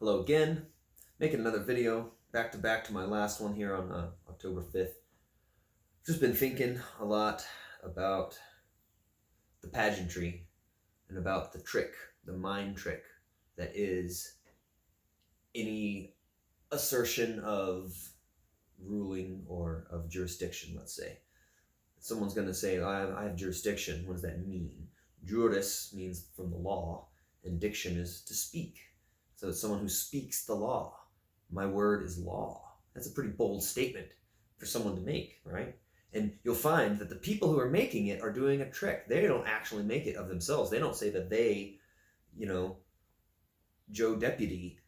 Hello again, making another video back to my last one here on October 5th. Just been thinking a lot about the pageantry and about the trick, the mind trick that is any assertion of ruling or of jurisdiction, let's say. Someone's going to say, I have jurisdiction. What does that mean? Juris means from the law, and diction is to speak. So it's someone who speaks the law. My word is law. That's a pretty bold statement for someone to make, right? And you'll find that the people who are making it are doing a trick. They don't actually make it of themselves. They don't say that they, Joe Deputy,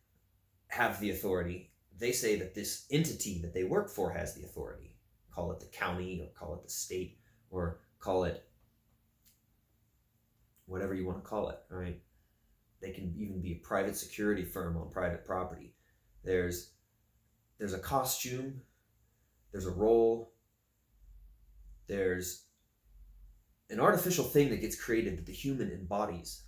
have the authority. They say that this entity that they work for has the authority. Call it the county, or call it the state, or call it whatever you want to call it, all right? They can even be a private security firm on private property. There's a costume, there's a role, there's an artificial thing that gets created that the human embodies.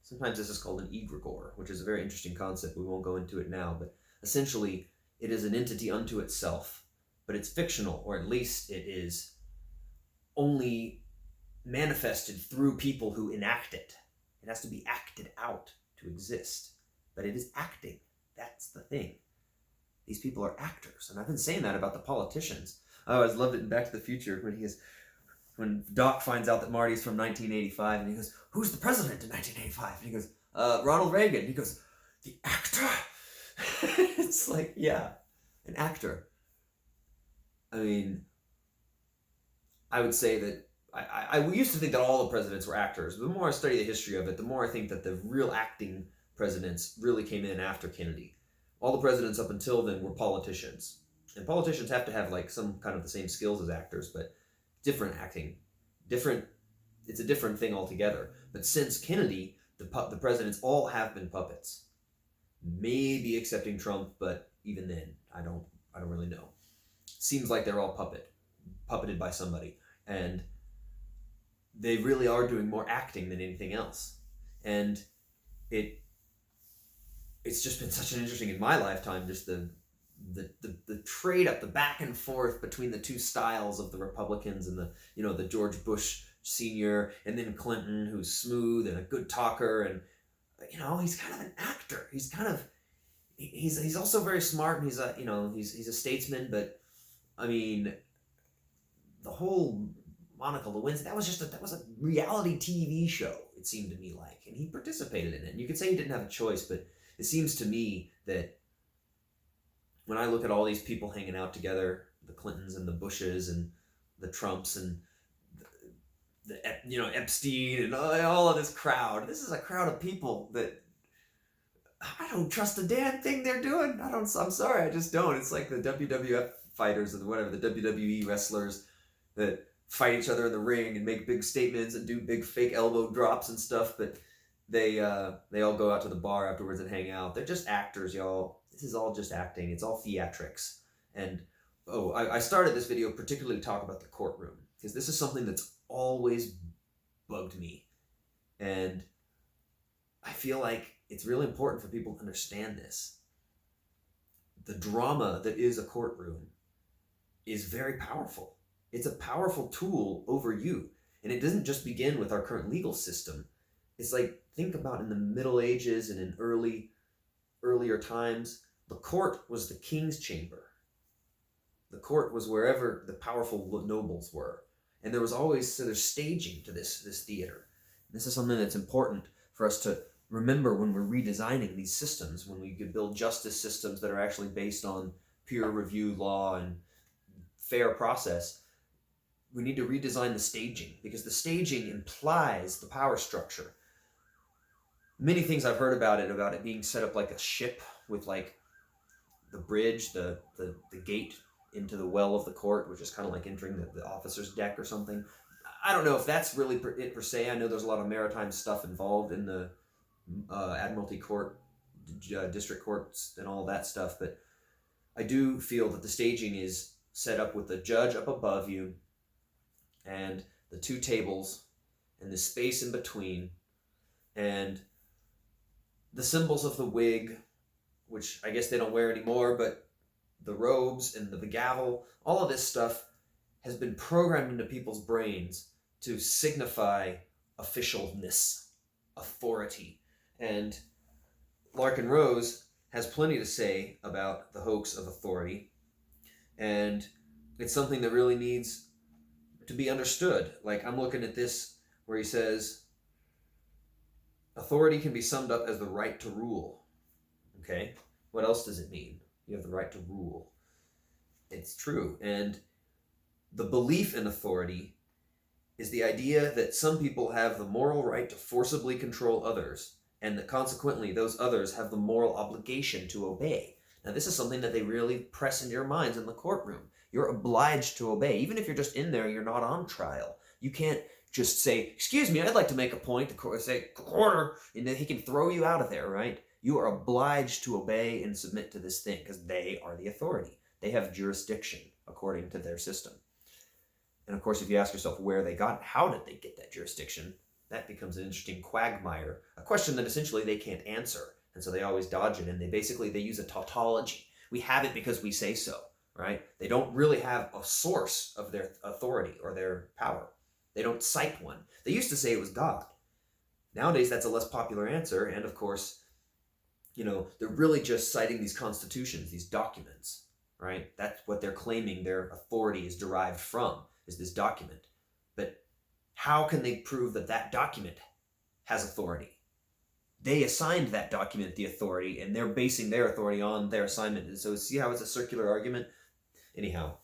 Sometimes this is called an egregore, which is a very interesting concept. We won't go into it now, but essentially it is an entity unto itself, but it's fictional, or at least it is only manifested through people who enact it. It has to be acted out to exist, but it is acting. That's the thing. These people are actors, and I've been saying that about the politicians. I always loved it in Back to the Future when Doc finds out that Marty's from 1985, and he goes, "Who's the president in 1985?" And he goes, "Ronald Reagan." And he goes, "The actor." It's like, yeah, an actor. I mean, I would say that I used to think that all the presidents were actors. But the more I study the history of it, the more I think that the real acting presidents really came in after Kennedy. All the presidents up until then were politicians. And politicians have to have like some kind of the same skills as actors, but different acting. It's a different thing altogether. But since Kennedy, the presidents all have been puppets. Maybe excepting Trump, but even then, I don't really know. Seems like they're all puppeted by somebody. And they really are doing more acting than anything else. And it's just been such an interesting, in my lifetime, just the trade up, the back and forth between the two styles of the Republicans and the George Bush Sr. and then Clinton, who's smooth and a good talker, and he's kind of an actor. He's also very smart, and he's a statesman, but I mean, the whole Monica Lewinsky, that was a reality TV show, it seemed to me like, and he participated in it. And you could say he didn't have a choice, but it seems to me that when I look at all these people hanging out together, the Clintons and the Bushes and the Trumps and the Epstein and all of this crowd, this is a crowd of people that I don't trust a damn thing they're doing. I'm sorry, I just don't. It's like the WWF fighters or whatever, the WWE wrestlers that fight each other in the ring and make big statements and do big fake elbow drops and stuff, but they all go out to the bar afterwards and hang out. They're just actors, y'all. This is all just acting. It's all theatrics. And I started this video particularly to talk about the courtroom, because this is something that's always bugged me, and I feel like it's really important for people to understand this. The drama that is a courtroom is very powerful. It's a powerful tool over you. And it doesn't just begin with our current legal system. It's like, think about in the Middle Ages and in earlier times, the court was the king's chamber. The court was wherever the powerful nobles were. And there was always there's staging to this theater. And this is something that's important for us to remember when we're redesigning these systems, when we build justice systems that are actually based on peer review law and fair process. We need to redesign the staging, because the staging implies the power structure. Many things I've heard about it being set up like a ship with like the bridge, the gate into the well of the court, which is kind of like entering the officer's deck or something. I don't know if that's really it per se. I know there's a lot of maritime stuff involved in the Admiralty Court, district courts, and all that stuff, but I do feel that the staging is set up with the judge up above you, and the two tables, and the space in between, and the symbols of the wig which I guess they don't wear anymore, but the robes and the gavel, all of this stuff has been programmed into people's brains to signify officialness, authority. And Larkin Rose has plenty to say about the hoax of authority, and it's something that really needs to be understood. Like, I'm looking at this where he says, authority can be summed up as the right to rule. Okay, what else does it mean? You have the right to rule. It's true. And the belief in authority is the idea that some people have the moral right to forcibly control others, and that consequently those others have the moral obligation to obey. Now, this is something that they really press into your minds in the courtroom. You're obliged to obey. Even if you're just in there, you're not on trial. You can't just say, excuse me, I'd like to make a point. The court say, quarter, and then he can throw you out of there, right? You are obliged to obey and submit to this thing because they are the authority. They have jurisdiction according to their system. And of course, if you ask yourself where they got, how did they get that jurisdiction, that becomes an interesting quagmire, a question that essentially they can't answer. And so they always dodge it, and they use a tautology. We have it because we say so, right? They don't really have a source of their authority or their power. They don't cite one. They used to say it was God. Nowadays, that's a less popular answer, and of course, they're really just citing these constitutions, these documents, right? That's what they're claiming their authority is derived from, is this document. But how can they prove that that document has authority? They assigned that document the authority, and they're basing their authority on their assignment. And so see how it's a circular argument? Anyhow,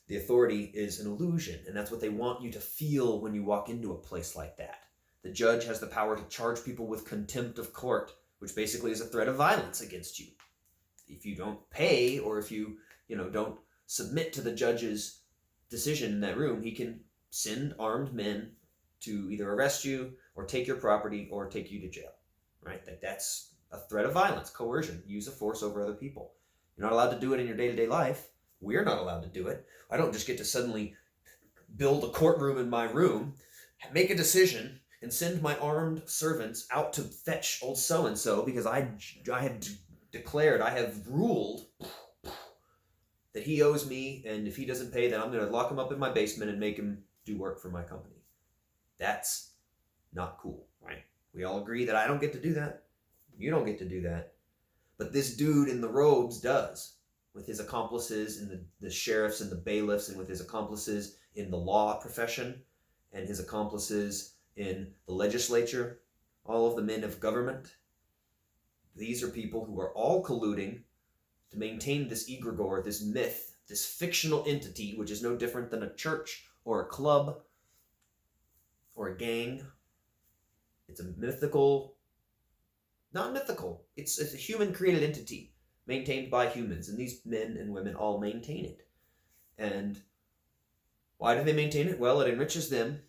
the authority is an illusion, and that's what they want you to feel when you walk into a place like that. The judge has the power to charge people with contempt of court, which basically is a threat of violence against you. If you don't pay, or if you, don't submit to the judge's decision in that room, he can send armed men to either arrest you or take your property or take you to jail, right? That's a threat of violence, coercion, use of force over other people. You're not allowed to do it in your day-to-day life. We're not allowed to do it. I don't just get to suddenly build a courtroom in my room, make a decision, and send my armed servants out to fetch old so-and-so because I have declared, I have ruled that he owes me, and if he doesn't pay, then I'm going to lock him up in my basement and make him do work for my company. That's not cool, right? We all agree that I don't get to do that. You don't get to do that. But this dude in the robes does, with his accomplices in the sheriffs and the bailiffs, and with his accomplices in the law profession, and his accomplices in the legislature, all of the men of government. These are people who are all colluding to maintain this egregore, this myth, this fictional entity, which is no different than a church or a club or a gang. It's a mythical, not mythical, it's a human-created entity maintained by humans, and these men and women all maintain it. And why do they maintain it? Well, it enriches them,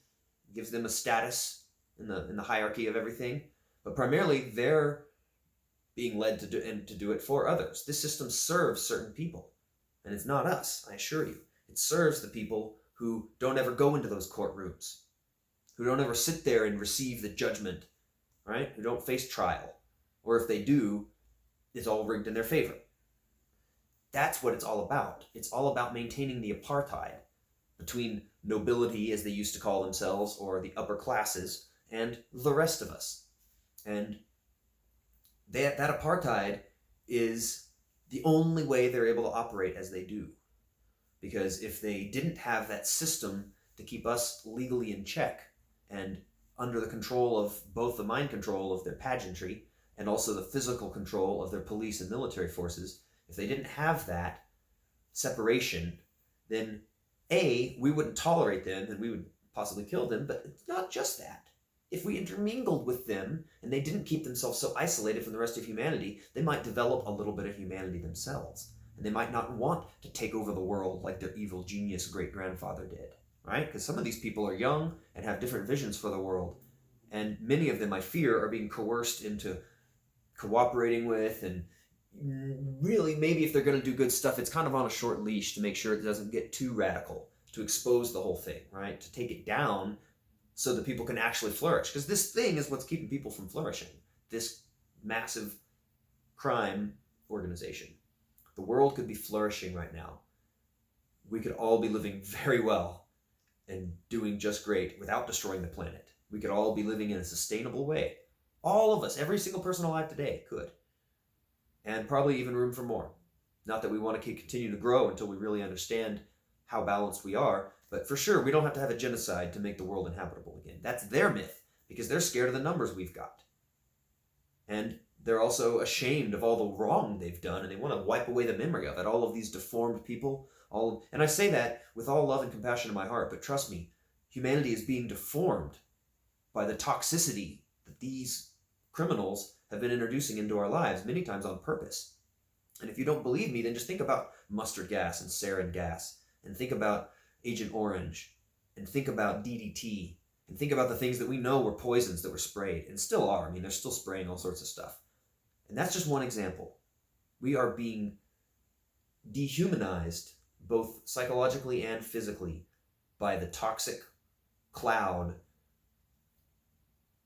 gives them a status in the hierarchy of everything, but primarily they're being led to do it for others. This system serves certain people, and it's not us, I assure you. It serves the people who don't ever go into those courtrooms, who don't ever sit there and receive the judgment, right? Who don't face trial, or if they do, it's all rigged in their favor. That's what it's all about. It's all about maintaining the apartheid between nobility, as they used to call themselves, or the upper classes, and the rest of us. And that apartheid is the only way they're able to operate as they do. Because if they didn't have that system to keep us legally in check and under the control of both the mind control of their pageantry and also the physical control of their police and military forces, if they didn't have that separation, then A, we wouldn't tolerate them and we would possibly kill them, but it's not just that. If we intermingled with them and they didn't keep themselves so isolated from the rest of humanity, they might develop a little bit of humanity themselves. And they might not want to take over the world like their evil genius great-grandfather did, right? Because some of these people are young and have different visions for the world. And many of them, I fear, are being coerced into cooperating with, and really, maybe if they're going to do good stuff, it's kind of on a short leash to make sure it doesn't get too radical, to expose the whole thing, right? To take it down so that people can actually flourish. Because this thing is what's keeping people from flourishing. This massive crime organization. The world could be flourishing right now. We could all be living very well and doing just great without destroying the planet. We could all be living in a sustainable way. All of us, every single person alive today could. And probably even room for more. Not that we want to continue to grow until we really understand how balanced we are, but for sure, we don't have to have a genocide to make the world inhabitable again. That's their myth, because they're scared of the numbers we've got. And they're also ashamed of all the wrong they've done, and they want to wipe away the memory of it. All of these deformed people, and I say that with all love and compassion in my heart, but trust me, humanity is being deformed by the toxicity that these criminals have been introducing into our lives, many times on purpose. And if you don't believe me, then just think about mustard gas and sarin gas, and think about Agent Orange, and think about DDT, and think about the things that we know were poisons that were sprayed, and still are. I mean, they're still spraying all sorts of stuff. And that's just one example. We are being dehumanized, both psychologically and physically, by the toxic cloud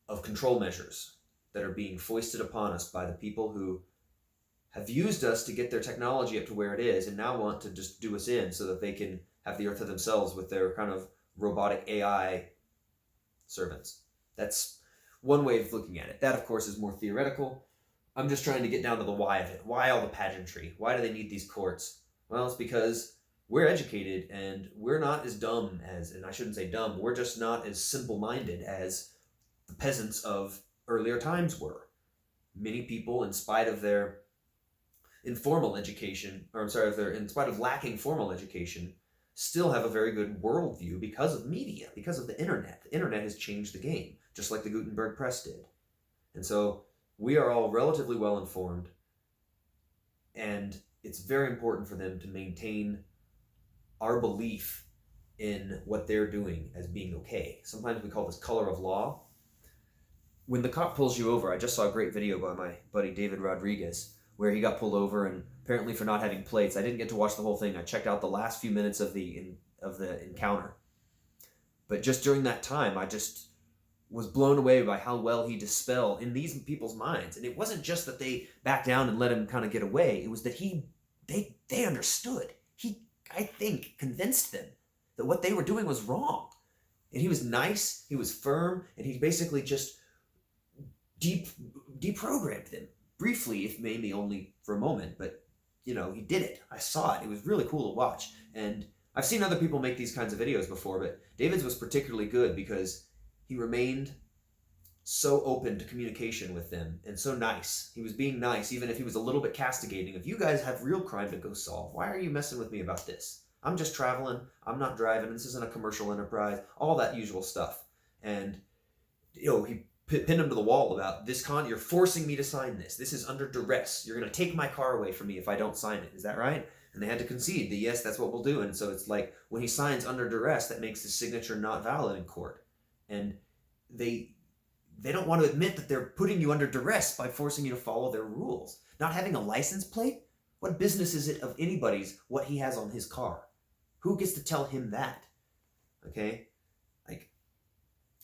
of control measures that are being foisted upon us by the people who have used us to get their technology up to where it is, and now want to just do us in so that they can have the earth to themselves with their kind of robotic AI servants. That's one way of looking at it. That, of course, is more theoretical. I'm just trying to get down to the why of it. Why all the pageantry? Why do they need these courts? Well, it's because we're educated and we're not as dumb as, and I shouldn't say dumb, we're just not as simple-minded as the peasants of earlier times were. Many people, in spite of their informal education, in spite of lacking formal education, still have a very good worldview because of media, because of the internet. The internet has changed the game, just like the Gutenberg press did. And so we are all relatively well informed, and it's very important for them to maintain our belief in what they're doing as being okay. Sometimes we call this color of law. When the cop pulls you over, I just saw a great video by my buddy David Rodriguez, where he got pulled over, and apparently for not having plates. I didn't get to watch the whole thing. I checked out the last few minutes of the encounter. But just during that time, I just was blown away by how well he dispelled in these people's minds. And it wasn't just that they backed down and let him kind of get away. It was that they understood. He, I think, convinced them that what they were doing was wrong. And he was nice, he was firm, and he basically just deprogrammed them. Briefly, if maybe only for a moment, but he did it. I saw it. It was really cool to watch. And I've seen other people make these kinds of videos before, but David's was particularly good because he remained so open to communication with them and so nice. He was being nice, even if he was a little bit castigating. If you guys have real crime to go solve, why are you messing with me about this? I'm just traveling. I'm not driving. This isn't a commercial enterprise. All that usual stuff. And he pinned him to the wall about this you're forcing me to sign this. This is under duress. You're going to take my car away from me if I don't sign it. Is that right? And they had to concede that yes, that's what we'll do. And so it's like when he signs under duress, that makes his signature not valid in court. And they don't want to admit that they're putting you under duress by forcing you to follow their rules. Not having a license plate? What business is it of anybody's what he has on his car? Who gets to tell him that? Okay?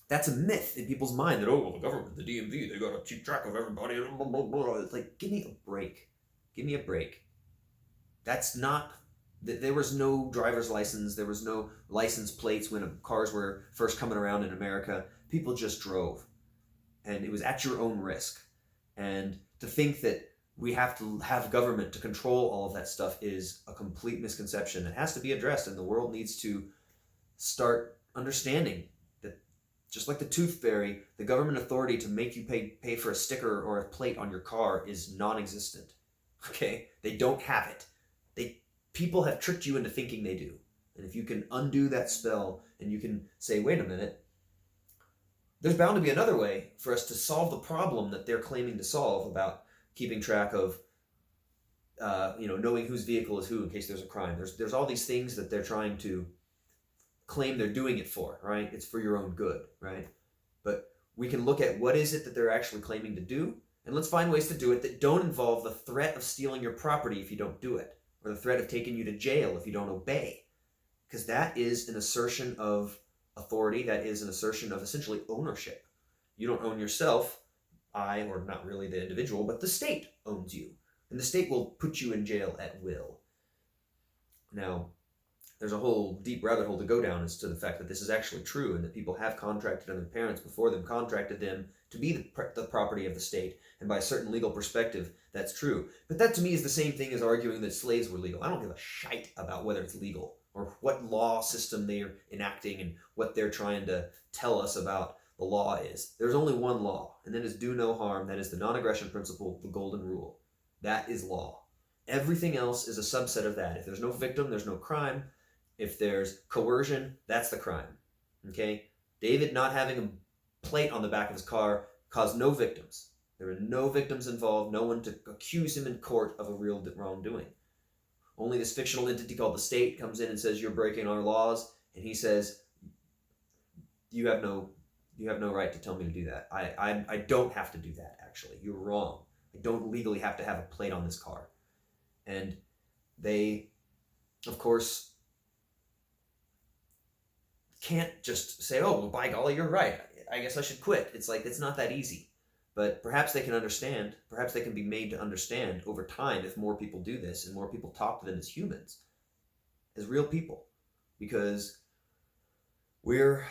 That's a myth in people's mind that, the government, the DMV, they got to keep track of everybody. Blah, blah, blah. It's like, give me a break. Give me a break. That's not, there was no driver's license. There was no license plates when cars were first coming around in America. People just drove. And it was at your own risk. And to think that we have to have government to control all of that stuff is a complete misconception. It has to be addressed, and the world needs to start understanding just like the tooth fairy, the government authority to make you pay for a sticker or a plate on your car is non-existent. Okay? They don't have it. People have tricked you into thinking they do. And if you can undo that spell and you can say, wait a minute, there's bound to be another way for us to solve the problem that they're claiming to solve about keeping track of, knowing whose vehicle is who in case there's a crime. There's all these things that they're trying to claim they're doing it for, right? It's for your own good, right? But we can look at what is it that they're actually claiming to do, and let's find ways to do it that don't involve the threat of stealing your property if you don't do it, or the threat of taking you to jail if you don't obey. Because that is an assertion of authority, that is an assertion of essentially ownership. You don't own yourself, or not really the individual, but the state owns you. And the state will put you in jail at will. Now, there's a whole deep rabbit hole to go down as to the fact that this is actually true and that people have contracted, and their parents before them contracted them to be the property of the state. And by a certain legal perspective, that's true. But that to me is the same thing as arguing that slaves were legal. I don't give a shite about whether it's legal or what law system they're enacting and what they're trying to tell us about the law is. There's only one law, and that is do no harm. That is the non-aggression principle, the golden rule. That is law. Everything else is a subset of that. If there's no victim, there's no crime. If there's coercion, that's the crime. Okay? David not having a plate on the back of his car caused no victims. There were no victims involved, no one to accuse him in court of a real wrongdoing. Only this fictional entity called the state comes in and says, you're breaking our laws, and he says, you have no right to tell me to do that. I don't have to do that, actually. You're wrong. I don't legally have to have a plate on this car. And they, of course, can't just say, oh, well, by golly, you're right. I guess I should quit. It's like, it's not that easy. But perhaps they can understand, perhaps they can be made to understand over time if more people do this and more people talk to them as humans, as real people. Because we're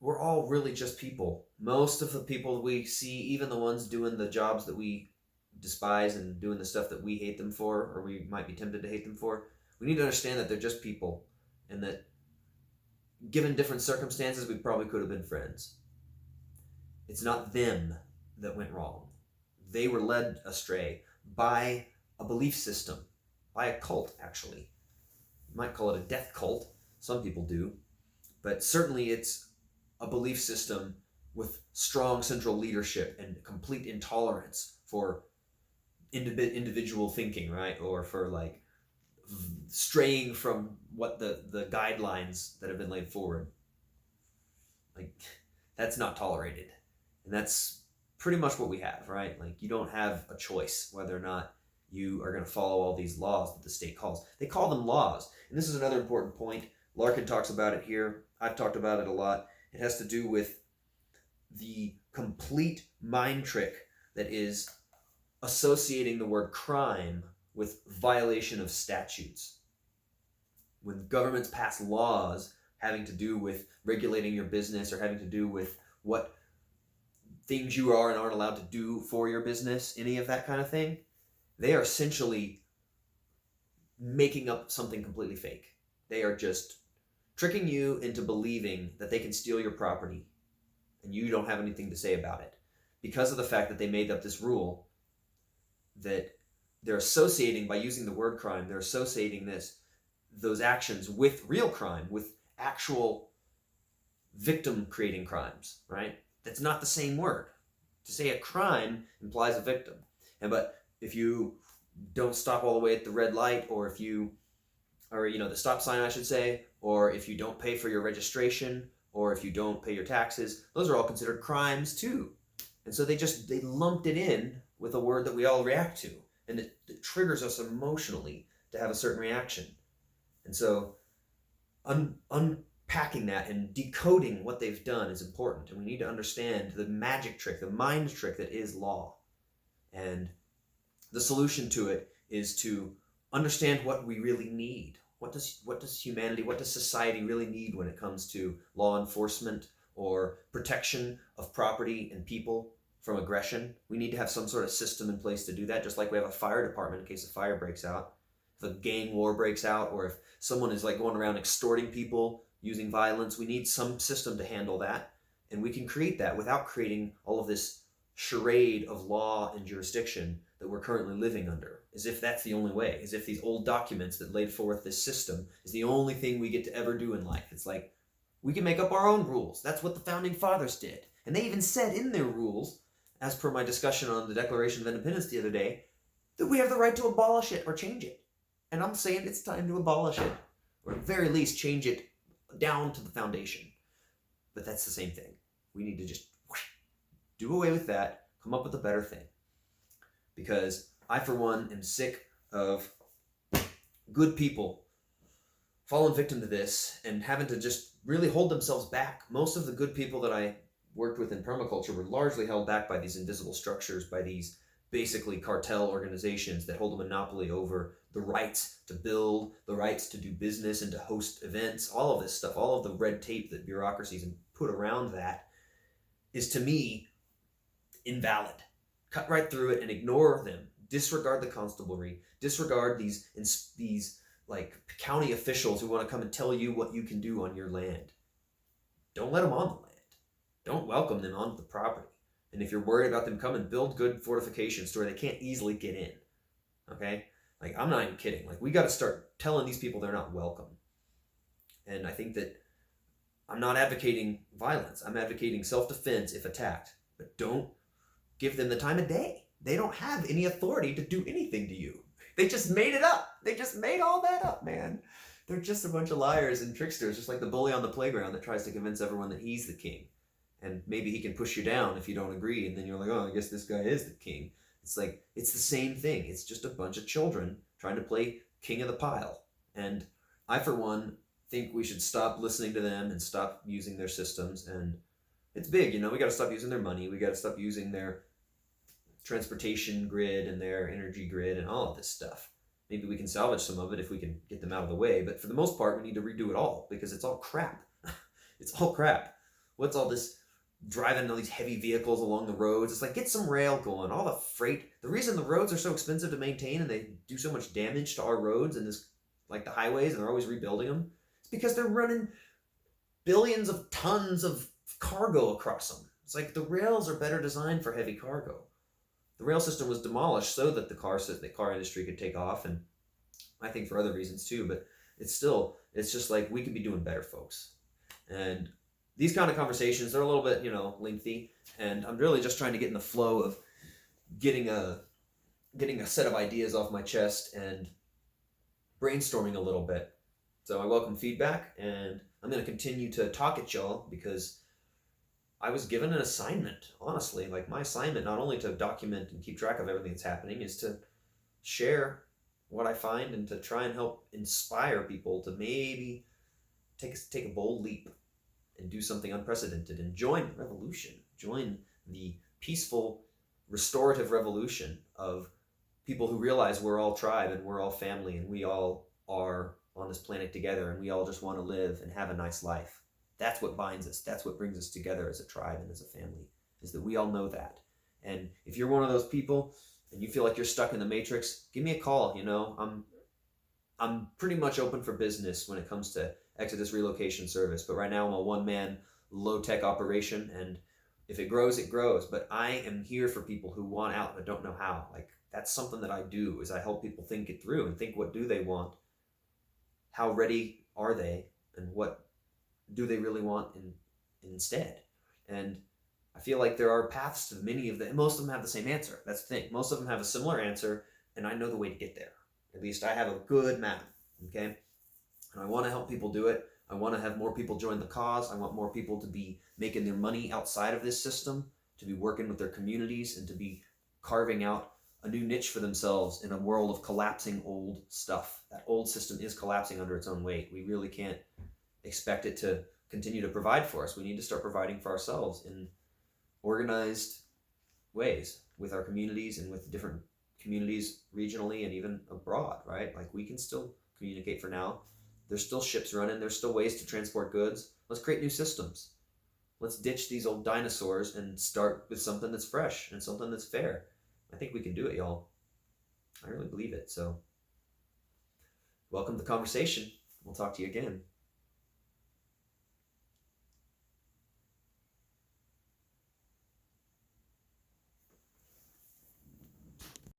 all really just people. Most of the people we see, even the ones doing the jobs that we despise and doing the stuff that we hate them for, or we might be tempted to hate them for, we need to understand that they're just people, and that given different circumstances, we probably could have been friends. It's not them that went wrong. They were led astray by a belief system, by a cult, actually. You might call it a death cult. Some people do. But certainly it's a belief system with strong central leadership and complete intolerance for individual thinking, right? Or for like straying from what the guidelines that have been laid forward. Like, that's not tolerated. And that's pretty much what we have, right? Like, you don't have a choice whether or not you are going to follow all these laws that the state calls. They call them laws. And this is another important point. Larkin talks about it here. I've talked about it a lot. It has to do with the complete mind trick that is associating the word crime with violation of statutes. When governments pass laws having to do with regulating your business or having to do with what things you are and aren't allowed to do for your business, any of that kind of thing, they are essentially making up something completely fake. They are just tricking you into believing that they can steal your property and you don't have anything to say about it. Because of the fact that they made up this rule that they're associating, by using the word crime, they're associating those actions with real crime, with actual victim creating crimes, right? That's not the same word. To say a crime implies a victim. But if you don't stop all the way at the red light, or the stop sign, I should say, or if you don't pay for your registration, or if you don't pay your taxes, those are all considered crimes too. And so they lumped it in with a word that we all react to. And it triggers us emotionally to have a certain reaction. And so unpacking that and decoding what they've done is important. And we need to understand the magic trick, the mind trick that is law. And the solution to it is to understand what we really need. What does humanity, what does society really need when it comes to law enforcement or protection of property and people from aggression? We need to have some sort of system in place to do that, just like we have a fire department in case a fire breaks out. If a gang war breaks out, or if someone is like going around extorting people using violence, we need some system to handle that. And we can create that without creating all of this charade of law and jurisdiction that we're currently living under, as if that's the only way, as if these old documents that laid forth this system is the only thing we get to ever do in life. It's like, we can make up our own rules. That's what the founding fathers did. And they even said in their rules, as per my discussion on the Declaration of Independence the other day, that we have the right to abolish it or change it. And I'm saying it's time to abolish it, or at the very least change it down to the foundation. But that's the same thing. We need to just do away with that, come up with a better thing. Because I, for one, am sick of good people falling victim to this and having to just really hold themselves back. Most of the good people that I worked with in permaculture were largely held back by these invisible structures, by these basically cartel organizations that hold a monopoly over the rights to build, the rights to do business and to host events, all of this stuff, all of the red tape that bureaucracies put around that is, to me, invalid. Cut right through it and ignore them. Disregard the constabulary. Disregard these like county officials who want to come and tell you what you can do on your land. Don't let them on the land. Don't welcome them onto the property. And if you're worried about them coming, build good fortifications to where they can't easily get in. Okay? Like, I'm not even kidding. Like, we got to start telling these people they're not welcome. And I think that I'm not advocating violence. I'm advocating self-defense if attacked. But don't give them the time of day. They don't have any authority to do anything to you. They just made it up. They just made all that up, man. They're just a bunch of liars and tricksters, just like the bully on the playground that tries to convince everyone that he's the king. And maybe he can push you down if you don't agree, and then you're like, oh, I guess this guy is the king. It's like, it's the same thing. It's just a bunch of children trying to play king of the pile. And I, for one, think we should stop listening to them and stop using their systems. And it's big, we got to stop using their money. We got to stop using their transportation grid and their energy grid and all of this stuff. Maybe we can salvage some of it if we can get them out of the way. But for the most part, we need to redo it all because it's all crap. It's all crap. What's all this driving all these heavy vehicles along the roads? It's like, get some rail going. All the freight. The reason the roads are so expensive to maintain and they do so much damage to our roads and this, like the highways, and they're always rebuilding them, it's because they're running billions of tons of cargo across them. It's like the rails are better designed for heavy cargo. The rail system was demolished so that the car industry could take off, and I think for other reasons too, but it's just like, we could be doing better, folks. And these kind of conversations, they're a little bit, lengthy, and I'm really just trying to get in the flow of getting a set of ideas off my chest and brainstorming a little bit. So I welcome feedback, and I'm going to continue to talk at y'all because I was given an assignment, honestly. Like, my assignment, not only to document and keep track of everything that's happening, is to share what I find and to try and help inspire people to maybe take a bold leap and do something unprecedented and join the revolution. Join the peaceful, restorative revolution of people who realize we're all tribe and we're all family and we all are on this planet together and we all just want to live and have a nice life. That's what binds us. That's what brings us together as a tribe and as a family, is that we all know that. And if you're one of those people and you feel like you're stuck in the matrix, give me a call. I'm pretty much open for business when it comes to Exodus relocation service, but right now I'm a one-man low-tech operation, and if it grows, it grows. But I am here for people who want out but don't know how. Like, that's something that I do, is I help people think it through and think, what do they want? How ready are they? And what do they really want instead? And I feel like there are paths to many of them. Most of them have the same answer. That's the thing. Most of them have a similar answer, and I know the way to get there. At least I have a good map, okay? And I want to help people do it. I want to have more people join the cause. I want more people to be making their money outside of this system, to be working with their communities, and to be carving out a new niche for themselves in a world of collapsing old stuff. That old system is collapsing under its own weight. We really can't expect it to continue to provide for us. We need to start providing for ourselves in organized ways with our communities and with different communities regionally and even abroad, right? Like, we can still communicate for now. There's still ships running. There's still ways to transport goods. Let's create new systems. Let's ditch these old dinosaurs and start with something that's fresh and something that's fair. I think we can do it, y'all. I really believe it. So welcome to the conversation. We'll talk to you again.